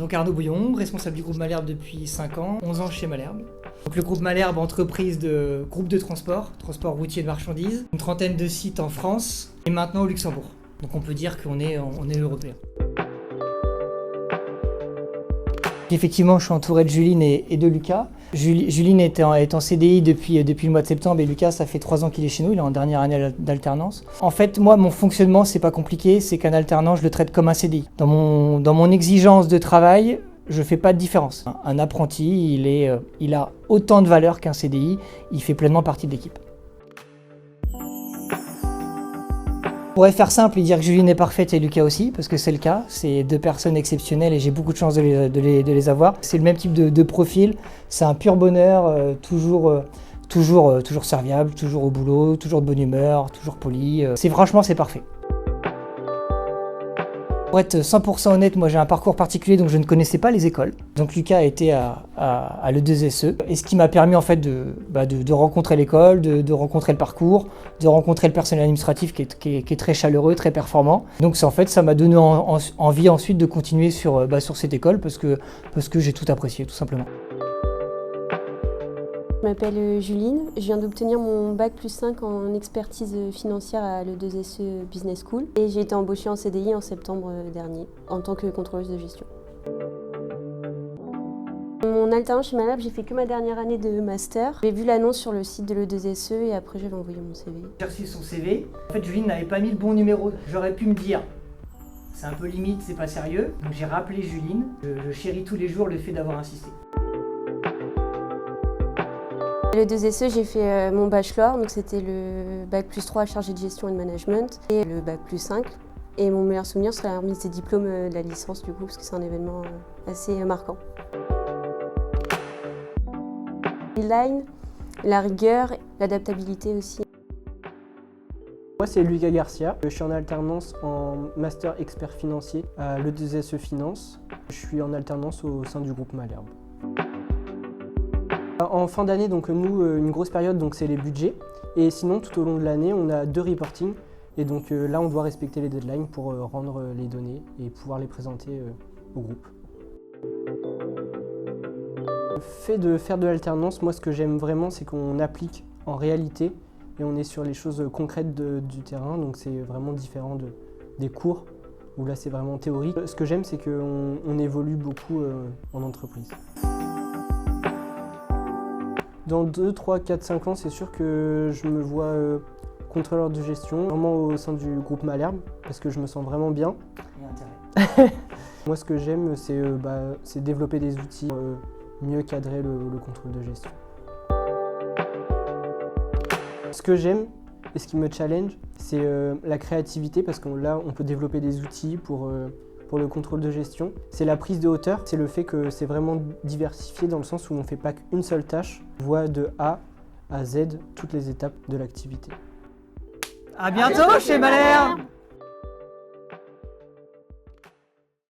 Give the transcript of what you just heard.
Donc Arnaud Bouillon, responsable du groupe Malherbe depuis 5 ans, 11 ans chez Malherbe. Donc le groupe Malherbe, entreprise de groupe de transport routier de marchandises, une trentaine de sites en France et maintenant au Luxembourg. Donc on peut dire qu'on est européen. Effectivement, je suis entouré de Juline et de Lucas. Juline est en CDI depuis le mois de septembre et Lucas, ça fait 3 ans qu'il est chez nous, il est en dernière année d'alternance. En fait, moi, mon fonctionnement, c'est pas compliqué, c'est qu'un alternant, je le traite comme un CDI. Dans mon exigence de travail, je fais pas de différence. Un apprenti, il a autant de valeur qu'un CDI, il fait pleinement partie de l'équipe. On pourrait faire simple et dire que Juline est parfaite et Lucas aussi, parce que c'est le cas. C'est 2 personnes exceptionnelles et j'ai beaucoup de chance de les avoir. C'est le même type de profil, c'est un pur bonheur, toujours serviable, toujours au boulot, toujours de bonne humeur, toujours poli. Franchement, c'est parfait. Pour être 100% honnête, moi j'ai un parcours particulier, donc je ne connaissais pas les écoles. Donc Lucas a été à l'E2SE, et ce qui m'a permis en fait de rencontrer l'école, de rencontrer le parcours, de rencontrer le personnel administratif qui est très chaleureux, très performant. Donc ça m'a donné envie ensuite de continuer sur cette école parce que j'ai tout apprécié tout simplement. Je m'appelle Juline, je viens d'obtenir mon bac +5 en expertise financière à l'E2SE Business School et j'ai été embauchée en CDI en septembre dernier en tant que contrôleuse de gestion. Mon alternance chez Malherbe, j'ai fait que ma dernière année de master. J'ai vu l'annonce sur le site de l'E2SE et après j'avais envoyé mon CV. J'ai reçu son CV. En fait, Juline n'avait pas mis le bon numéro. J'aurais pu me dire, c'est un peu limite, c'est pas sérieux. Donc j'ai rappelé Juline. Je chéris tous les jours le fait d'avoir insisté. À l'E2SE, j'ai fait mon bachelor, donc c'était le bac +3 chargé de gestion et de management et le bac +5. Et mon meilleur souvenir serait la remise des diplômes de la licence du coup, parce que c'est un événement assez marquant. Line, la rigueur, l'adaptabilité aussi. Moi c'est Lucas Garcia, je suis en alternance en master expert financier à l'E2SE Finance. Je suis en alternance au sein du groupe Malherbe. En fin d'année, donc nous, une grosse période, donc c'est les budgets. Et sinon, tout au long de l'année, on a 2 reportings. Et donc là, on doit respecter les deadlines pour rendre les données et pouvoir les présenter au groupe. Le fait de faire de l'alternance, moi, ce que j'aime vraiment, c'est qu'on applique en réalité et on est sur les choses concrètes du terrain. Donc c'est vraiment différent des cours où là, c'est vraiment théorique. Ce que j'aime, c'est qu'on évolue beaucoup en entreprise. Dans 2, 3, 4, 5 ans, c'est sûr que je me vois contrôleur de gestion, vraiment au sein du groupe Malherbe, parce que je me sens vraiment bien. Et intérêt. Moi, ce que j'aime, c'est développer des outils, mieux cadrer le contrôle de gestion. Ce que j'aime et ce qui me challenge, c'est la créativité, parce que là, on peut développer des outils pour le contrôle de gestion. C'est la prise de hauteur, c'est le fait que c'est vraiment diversifié dans le sens où on ne fait pas qu'une seule tâche, on voit de A à Z toutes les étapes de l'activité. À bientôt chez Malherbe.